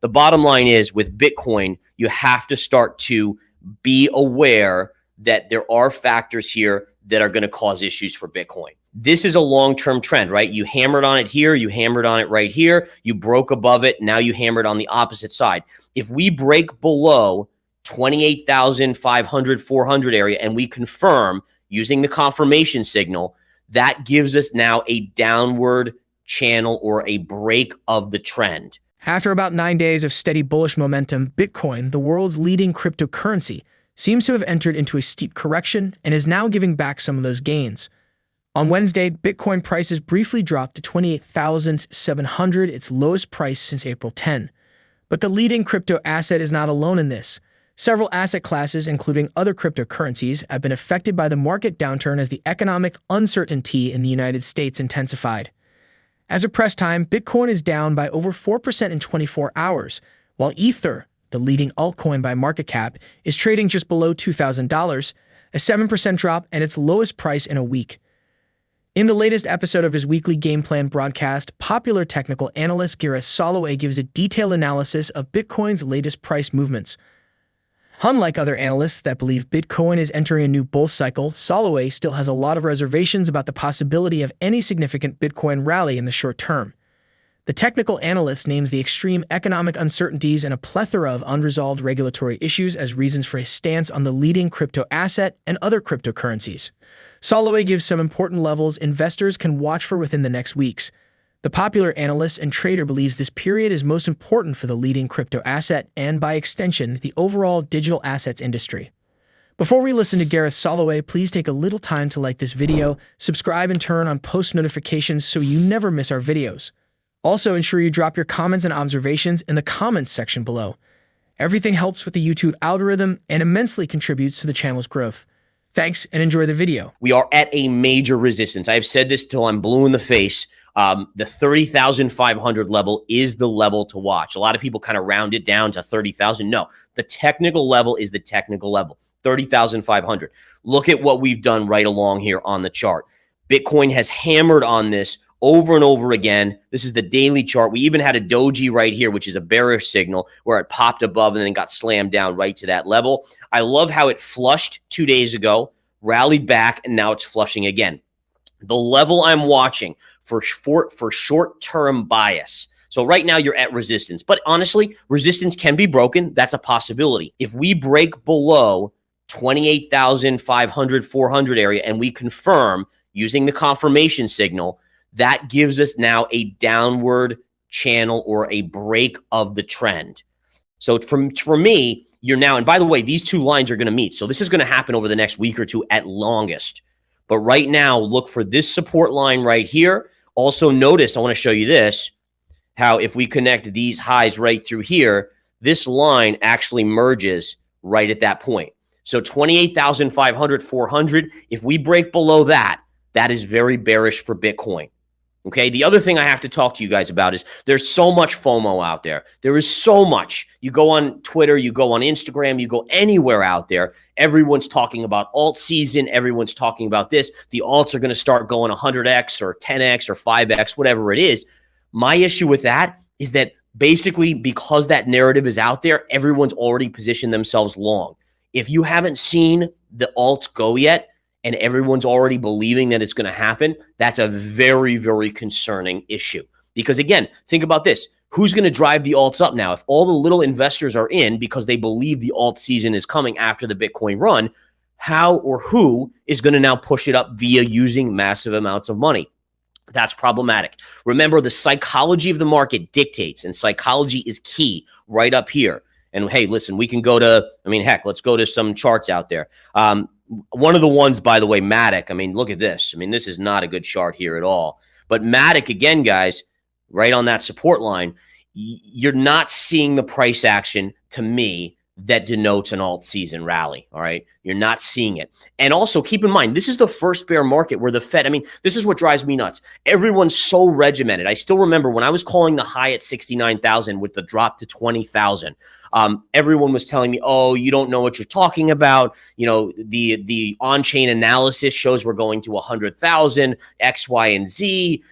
the bottom line is with Bitcoin, you have to start to be aware that there are factors here that are going to cause issues for Bitcoin. This is a long-term trend, right? You hammered on it here, you hammered on it right here, you broke above it, now you hammered on the opposite side. If we break below 28,500, 400 area and we confirm using the confirmation signal, that gives us now a downward channel or a break of the trend. After about 9 days of steady bullish momentum, Bitcoin, the world's leading cryptocurrency, seems to have entered into a steep correction and is now giving back some of those gains. On Wednesday, Bitcoin prices briefly dropped to 28,700, its lowest price since April 10. But the leading crypto asset is not alone in this. Several asset classes, including other cryptocurrencies, have been affected by the market downturn as the economic uncertainty in the United States intensified. As of press time, Bitcoin is down by over 4% in 24 hours, while Ether, the leading altcoin by market cap, is trading just below $2,000, a 7% drop and its lowest price in a week. In the latest episode of his weekly game plan broadcast, popular technical analyst Gareth Soloway gives a detailed analysis of Bitcoin's latest price movements. Unlike other analysts that believe Bitcoin is entering a new bull cycle, Soloway still has a lot of reservations about the possibility of any significant Bitcoin rally in the short term. The technical analyst names the extreme economic uncertainties and a plethora of unresolved regulatory issues as reasons for his stance on the leading crypto asset and other cryptocurrencies. Soloway gives some important levels investors can watch for within the next weeks. The popular analyst and trader believes this period is most important for the leading crypto asset and, by extension, the overall digital assets industry. Before we listen to Gareth Soloway, please take a little time to like this video, subscribe, and turn on post notifications so you never miss our videos. Also, ensure you drop your comments and observations in the comments section below. Everything helps with the YouTube algorithm and immensely contributes to the channel's growth. Thanks and enjoy the video. We are at a major resistance. I've said this till I'm blue in the face. The 30,500 level is the level to watch. A lot of people kind of round it down to 30,000. No, the technical level is the technical level, 30,500. Look at what we've done right along here on the chart. Bitcoin has hammered on this over and over again. This is the daily chart. We even had a doji right here, which is a bearish signal where it popped above and then got slammed down right to that level. I love how it flushed 2 days ago, rallied back, and now it's flushing again. The level I'm watching for short-term bias. So right now you're at resistance, but honestly, resistance can be broken. That's a possibility. If we break below 28,500, 400 area and we confirm using the confirmation signal, that gives us now a downward channel or a break of the trend. So for me, you're now, and by the way, these two lines are going to meet. So this is going to happen over the next week or two at longest. But right now, look for this support line right here. Also notice, I want to show you this, how if we connect these highs right through here, this line actually merges right at that point. So 28,500, 400, if we break below that, that is very bearish for Bitcoin. Okay, the other thing I have to talk to you guys about is there's so much FOMO out there. There is so much. You go on Twitter, you go on Instagram, you go anywhere out there. Everyone's talking about alt season. Everyone's talking about this. The alts are going to start going 100x or 10x or 5x, whatever it is. My issue with that is that basically because that narrative is out there, everyone's already positioned themselves long. If you haven't seen the alts go yet, and everyone's already believing that it's going to happen, that's a very, very concerning issue. Because again, think about this. Who's going to drive the alts up now? If all the little investors are in because they believe the alt season is coming after the Bitcoin run, how or who is going to now push it up via using massive amounts of money? That's problematic. Remember, the psychology of the market dictates, and psychology is key right up here. And hey, listen, we can go to, heck, let's go to some charts out there. One of the ones, by the way, Matic, look at this. This is not a good chart here at all. But Matic, again, guys, right on that support line, you're not seeing the price action, to me, that denotes an alt season rally, all right? You're not seeing it. And also, keep in mind, this is the first bear market where the Fed, this is what drives me nuts. Everyone's so regimented. I still remember when I was calling the high at 69,000 with the drop to 20,000, everyone was telling me, oh, you don't know what you're talking about. The on-chain analysis shows we're going to 100,000, X, Y, and Z,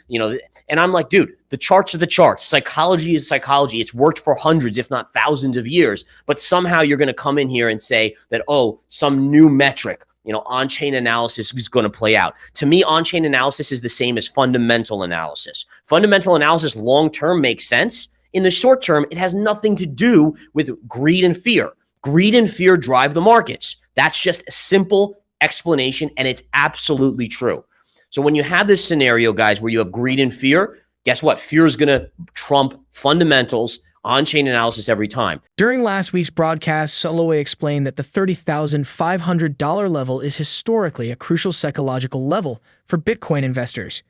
and I'm like, dude, The charts are the charts. Psychology is psychology. It's worked for hundreds, if not thousands of years. But somehow you're going to come in here and say that, oh, some new metric, on-chain analysis is going to play out. To me, on-chain analysis is the same as fundamental analysis. Fundamental analysis long-term makes sense. In the short term, it has nothing to do with greed and fear. Greed and fear drive the markets. That's just a simple explanation, and it's absolutely true. So when you have this scenario, guys, where you have greed and fear, guess what? Fear is going to trump fundamentals, on-chain analysis every time. During last week's broadcast, Soloway explained that the $30,500 level is historically a crucial psychological level for Bitcoin investors.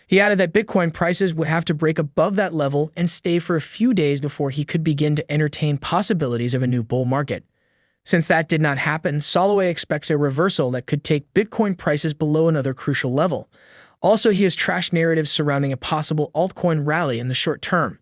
He added that Bitcoin prices would have to break above that level and stay for a few days before he could begin to entertain possibilities of a new bull market. Since that did not happen, Soloway expects a reversal that could take Bitcoin prices below another crucial level. Also, he has trashed narratives surrounding a possible altcoin rally in the short term.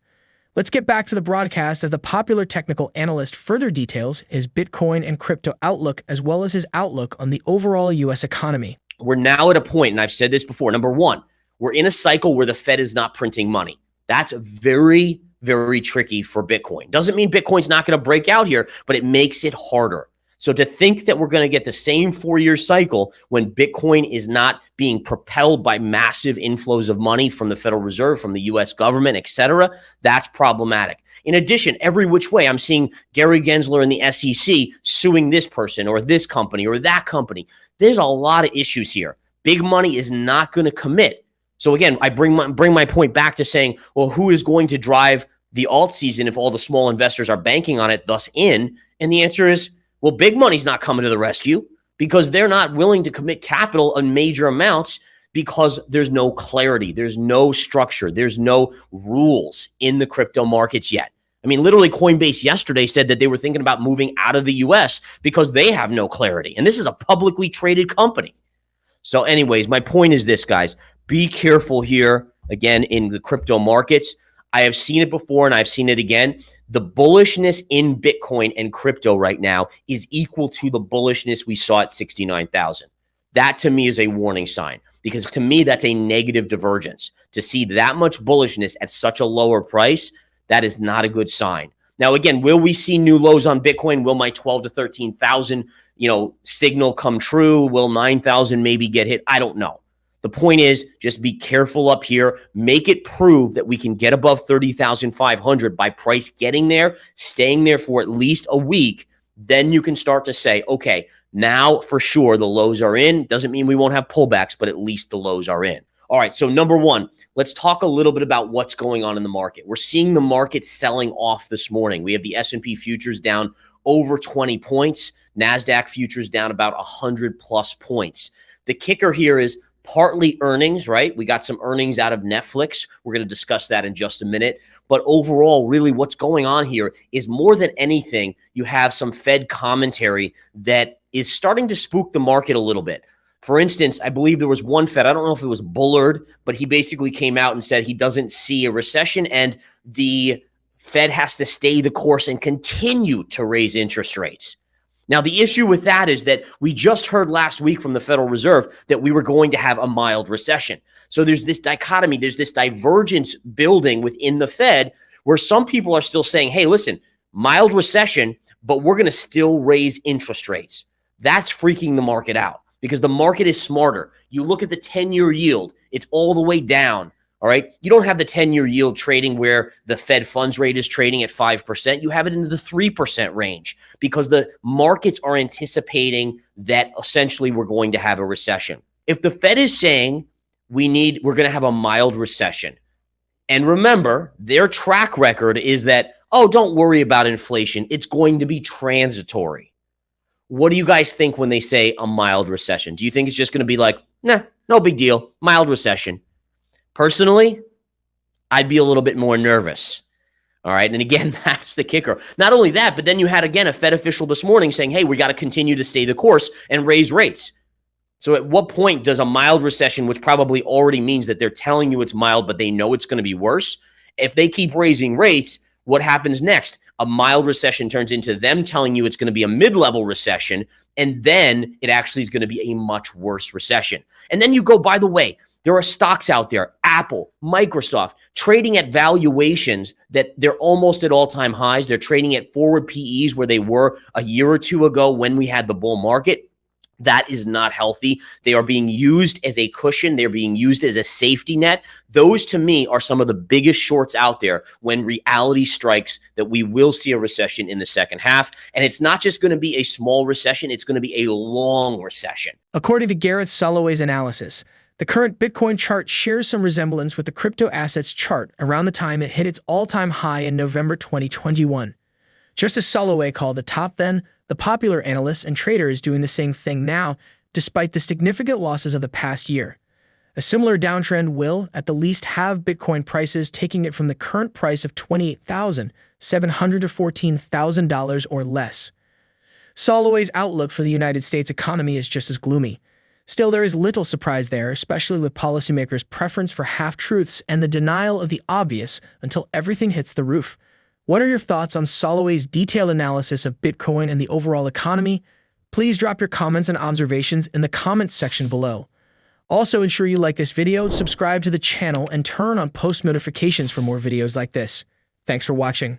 Let's get back to the broadcast as the popular technical analyst further details his Bitcoin and crypto outlook as well as his outlook on the overall U.S. economy. We're now at a point, and I've said this before, number one, we're in a cycle where the Fed is not printing money. That's very, very tricky for Bitcoin. Doesn't mean Bitcoin's not going to break out here, but it makes it harder. So to think that we're going to get the same 4-year cycle when Bitcoin is not being propelled by massive inflows of money from the Federal Reserve, from the US government, et cetera, that's problematic. In addition, every which way, I'm seeing Gary Gensler and the SEC suing this person or this company or that company. There's a lot of issues here. Big money is not going to commit. So again, I bring my point back to saying, well, who is going to drive the alt season if all the small investors are banking on it, thus in? And the answer is, well, big money's not coming to the rescue because they're not willing to commit capital in major amounts because there's no clarity, there's no structure, there's no rules in the crypto markets yet. I mean, literally Coinbase yesterday said that they were thinking about moving out of the US because they have no clarity. And this is a publicly traded company. So anyways, my point is this, guys. Be careful here, again, in the crypto markets. I have seen it before and I've seen it again. The bullishness in Bitcoin and crypto right now is equal to the bullishness we saw at 69,000. That to me is a warning sign because to me, that's a negative divergence. To see that much bullishness at such a lower price, that is not a good sign. Now, again, will we see new lows on Bitcoin? Will my 12 to 13,000, signal come true? Will 9,000 maybe get hit? I don't know. The point is, just be careful up here. Make it prove that we can get above 30,500 by price getting there, staying there for at least a week. Then you can start to say, okay, now for sure the lows are in. Doesn't mean we won't have pullbacks, but at least the lows are in. All right, so number one, let's talk a little bit about what's going on in the market. We're seeing the market selling off this morning. We have the S&P futures down over 20 points. NASDAQ futures down about 100 plus points. The kicker here is partly earnings, right? We got some earnings out of Netflix. We're going to discuss that in just a minute. But overall, really what's going on here is more than anything, you have some Fed commentary that is starting to spook the market a little bit. For instance, I believe there was one Fed, I don't know if it was Bullard, but he basically came out and said he doesn't see a recession and the Fed has to stay the course and continue to raise interest rates. Now, the issue with that is that we just heard last week from the Federal Reserve that we were going to have a mild recession. So there's this dichotomy, there's this divergence building within the Fed where some people are still saying, hey, listen, mild recession, but we're going to still raise interest rates. That's freaking the market out because the market is smarter. You look at the 10-year yield, it's all the way down. All right. You don't have the 10-year yield trading where the Fed funds rate is trading at 5%. You have it into the 3% range because the markets are anticipating that essentially we're going to have a recession. If the Fed is saying we're going to have a mild recession, and remember, their track record is that, oh, don't worry about inflation. It's going to be transitory. What do you guys think when they say a mild recession? Do you think it's just going to be like, nah, no big deal, mild recession? Personally, I'd be a little bit more nervous. All right. And again, that's the kicker. Not only that, but then you had, again, a Fed official this morning saying, hey, we got to continue to stay the course and raise rates. So at what point does a mild recession, which probably already means that they're telling you it's mild, but they know it's going to be worse, if they keep raising rates, what happens next? A mild recession turns into them telling you it's going to be a mid-level recession, and then it actually is going to be a much worse recession. And then you go, by the way, there are stocks out there, Apple, Microsoft, trading at valuations that they're almost at all-time highs. They're trading at forward PEs where they were a year or two ago when we had the bull market. That is not healthy. They are being used as a cushion. They're being used as a safety net. Those, to me, are some of the biggest shorts out there when reality strikes that we will see a recession in the second half. And it's not just going to be a small recession. It's going to be a long recession. According to Gareth Soloway's analysis, the current Bitcoin chart shares some resemblance with the crypto assets chart around the time it hit its all-time high in November 2021. Just as Soloway called the top then, the popular analyst and trader is doing the same thing now, despite the significant losses of the past year. A similar downtrend will, at the least, have Bitcoin prices taking it from the current price of $28,700 to $14,000 or less. Soloway's outlook for the United States economy is just as gloomy. Still, there is little surprise there, especially with policymakers' preference for half-truths and the denial of the obvious until everything hits the roof. What are your thoughts on Soloway's detailed analysis of Bitcoin and the overall economy? Please drop your comments and observations in the comments section below. Also, ensure you like this video, subscribe to the channel, and turn on post notifications for more videos like this. Thanks for watching.